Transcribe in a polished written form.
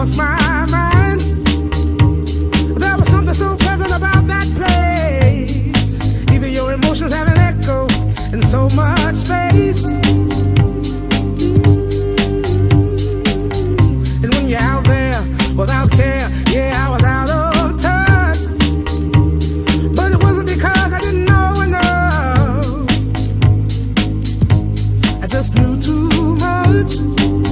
lost my mind. There was something so pleasant about that place. Even your emotions have an echo in so much space. And when you're out there without care, yeah, I was out of touch. But it wasn't because I didn't know enough. I just knew too much.